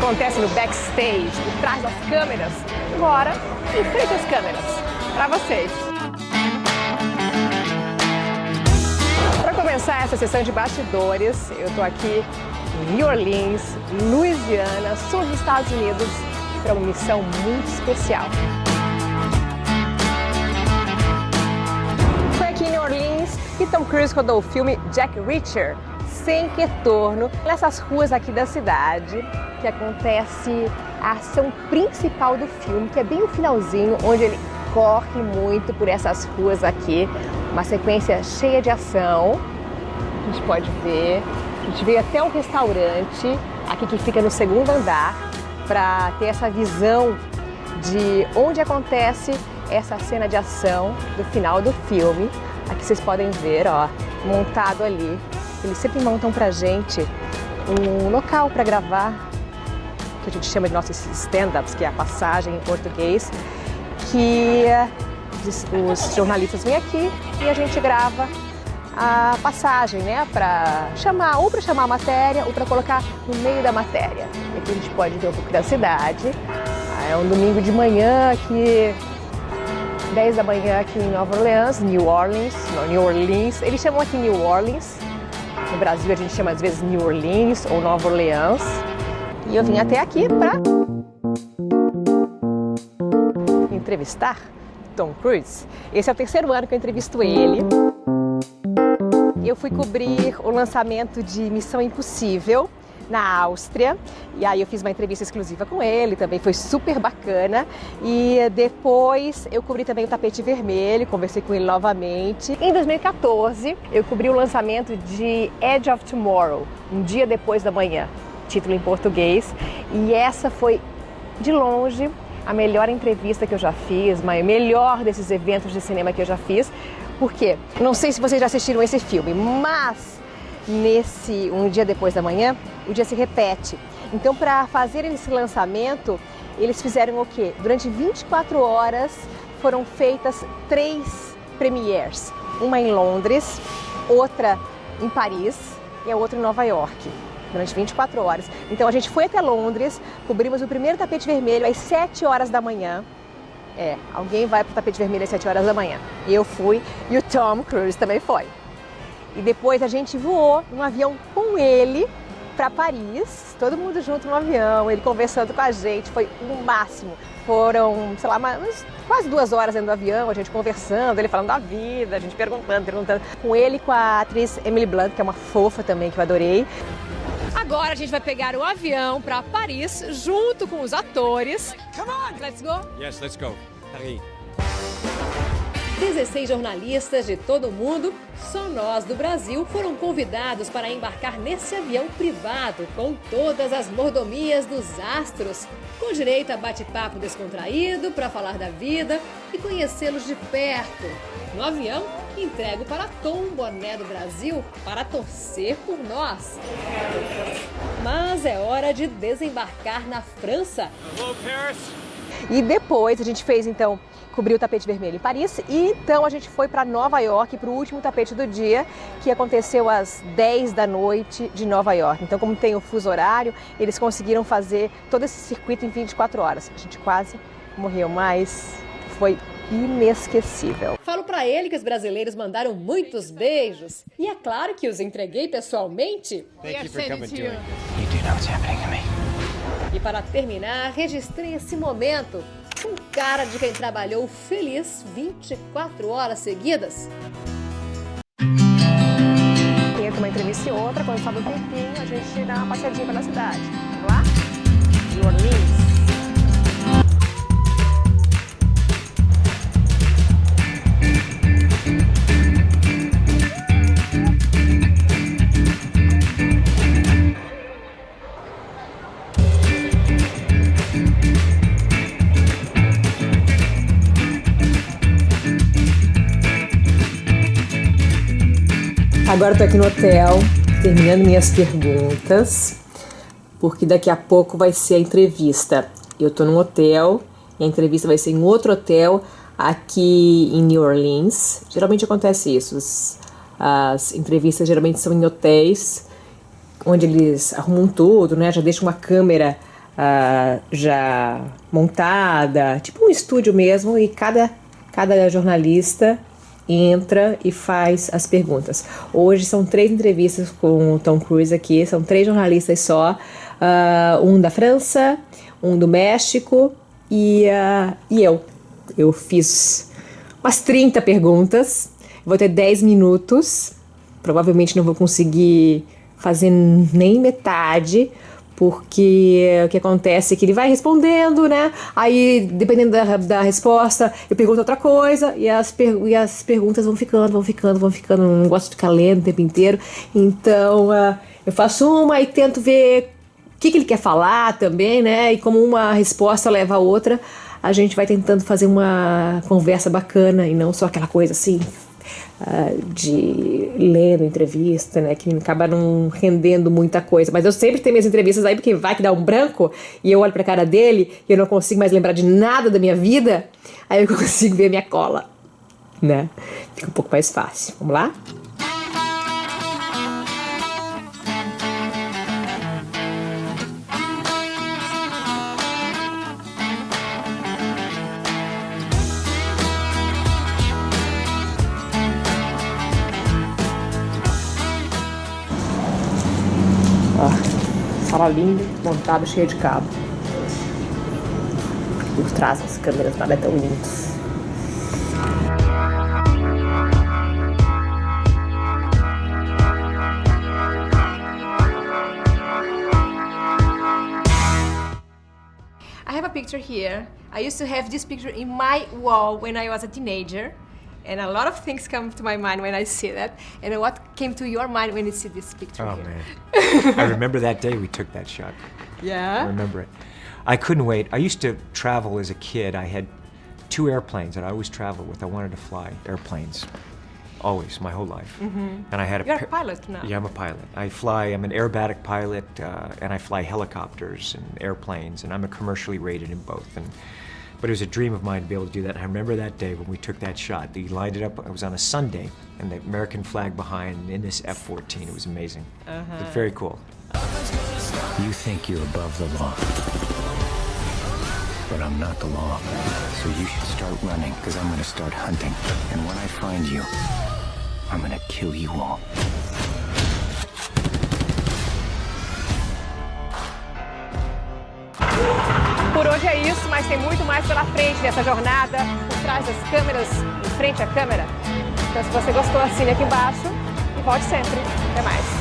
acontece no backstage, por trás das câmeras, agora em frente às câmeras, para vocês. Para começar essa sessão de bastidores, eu estou aqui em New Orleans, Louisiana, sul dos Estados Unidos, para uma missão muito especial. Foi aqui em New Orleans que Tom Cruise rodou o filme Jack Reacher, Sem Retorno, nessas ruas aqui da cidade, que acontece a ação principal do filme, que é bem o finalzinho, onde ele corre muito por essas ruas aqui, uma sequência cheia de ação. A gente pode ver, a gente veio até um restaurante aqui que fica no segundo andar para ter essa visão de onde acontece essa cena de ação do final do filme. Aqui vocês podem ver, ó, montado ali. Eles sempre montam pra gente um local para gravar, que a gente chama de nossos stand-ups, que é a passagem em português, que os jornalistas vêm aqui e a gente grava a passagem, né, para chamar a matéria ou para colocar no meio da matéria. E aqui a gente pode ver um pouco da cidade. É um domingo de manhã aqui, 10 da manhã aqui em Nova Orleans, New Orleans. Eles chamam aqui New Orleans. No Brasil a gente chama às vezes New Orleans ou Nova Orleans. E eu vim até aqui para entrevistar Tom Cruise. Esse é o terceiro ano que eu entrevisto ele. Eu fui cobrir o lançamento de Missão Impossível na Áustria, e aí eu fiz uma entrevista exclusiva com ele, também foi super bacana. E depois eu cobri também o Tapete Vermelho, conversei com ele novamente. Em 2014 eu cobri o lançamento de Edge of Tomorrow, Um Dia Depois da Manhã, título em português, e essa foi de longe a melhor entrevista que eu já fiz, o melhor desses eventos de cinema que eu já fiz. Por quê? Não sei se vocês já assistiram esse filme, mas nesse Um Dia Depois da Manhã, o dia se repete. Então, para fazer esse lançamento, eles fizeram o quê? Durante 24 horas foram feitas 3 premieres. Uma em Londres, outra em Paris e a outra em Nova York. Durante 24 horas. Então, a gente foi até Londres, cobrimos o primeiro Tapete Vermelho às 7 horas da manhã. Alguém vai para o Tapete Vermelho às 7 horas da manhã. Eu fui e o Tom Cruise também foi. E depois a gente voou num avião com ele para Paris, todo mundo junto no avião, ele conversando com a gente, foi o máximo. Foram, sei lá, quase 2 horas dentro do avião, a gente conversando, ele falando da vida, a gente perguntando. Com ele e com a atriz Emily Blunt, que é uma fofa também, que eu adorei. Agora a gente vai pegar o avião para Paris, junto com os atores. Come on! Let's go? Yes, let's go. Paris. 16 jornalistas de todo o mundo, só nós do Brasil, foram convidados para embarcar nesse avião privado com todas as mordomias dos astros, com direito a bate-papo descontraído para falar da vida e conhecê-los de perto. No avião, entrego para Tom um boné do Brasil para torcer por nós. Mas é hora de desembarcar na França. Hello, Paris. E depois a gente fez, então, cobriu o Tapete Vermelho em Paris e então a gente foi para Nova York para o último tapete do dia, que aconteceu às 10 da noite de Nova York. Então, como tem o fuso horário, eles conseguiram fazer todo esse circuito em 24 horas. A gente quase morreu, mas foi inesquecível. Falo para ele que os brasileiros mandaram muitos beijos e é claro que os entreguei pessoalmente. Thank you for coming to it. You do know what's happening to me. E para terminar, registrei esse momento com cara de quem trabalhou feliz 24 horas seguidas. Entre uma entrevista e outra, quando sobe um tempinho, a gente dá uma passeadinha pela cidade. Vamos lá? New Orleans. Agora estou aqui no hotel, terminando minhas perguntas, porque daqui a pouco vai ser a entrevista. Eu estou num hotel e a entrevista vai ser em outro hotel aqui em New Orleans. Geralmente acontece isso, as entrevistas geralmente são em hotéis, onde eles arrumam tudo, né? Já deixam uma câmera já montada, tipo um estúdio mesmo, e cada jornalista entra e faz as perguntas. Hoje são 3 entrevistas com o Tom Cruise aqui, são 3 jornalistas só, um da França, um do México e eu. Eu fiz umas 30 perguntas, vou ter 10 minutos, provavelmente não vou conseguir fazer nem metade, porque o que acontece é que ele vai respondendo, né? Aí, dependendo da resposta, eu pergunto outra coisa e as perguntas vão ficando. Não gosto de ficar lendo o tempo inteiro. Então, eu faço uma e tento ver o que ele quer falar também, né? E como uma resposta leva a outra, a gente vai tentando fazer uma conversa bacana e não só aquela coisa assim, de lendo entrevista, né, que acaba não rendendo muita coisa. Mas eu sempre tenho minhas entrevistas aí, porque vai que dá um branco e eu olho pra cara dele e eu não consigo mais lembrar de nada da minha vida, aí eu consigo ver a minha cola, né? Fica um pouco mais fácil. Vamos lá? Sala linda, montada, cheia de cabo. Por trás das câmeras nada é tão lindo. I have a picture here. I used to have this picture in my wall when I was a teenager. And a lot of things come to my mind when I see that. And what came to your mind when you see this picture here? Man. I remember that day we took that shot. Yeah? I remember it. I couldn't wait. I used to travel as a kid. I had 2 airplanes that I always traveled with. I wanted to fly airplanes. Always, my whole life. Mm-hmm. And I had You're a pilot now. Yeah, I'm a pilot. I'm an aerobatic pilot, and I fly helicopters and airplanes, and I'm a commercially rated in both. But it was a dream of mine to be able to do that. And I remember that day when we took that shot. They lined it up, it was on a Sunday, and the American flag behind in this F-14. It was amazing. It was very cool. You think you're above the law, but I'm not the law. So you should start running, because I'm gonna start hunting. And when I find you, I'm gonna kill you all. Por hoje é isso, mas tem muito mais pela frente dessa jornada, por trás das câmeras, em frente à câmera. Então, se você gostou, assine aqui embaixo e volte sempre. Até mais.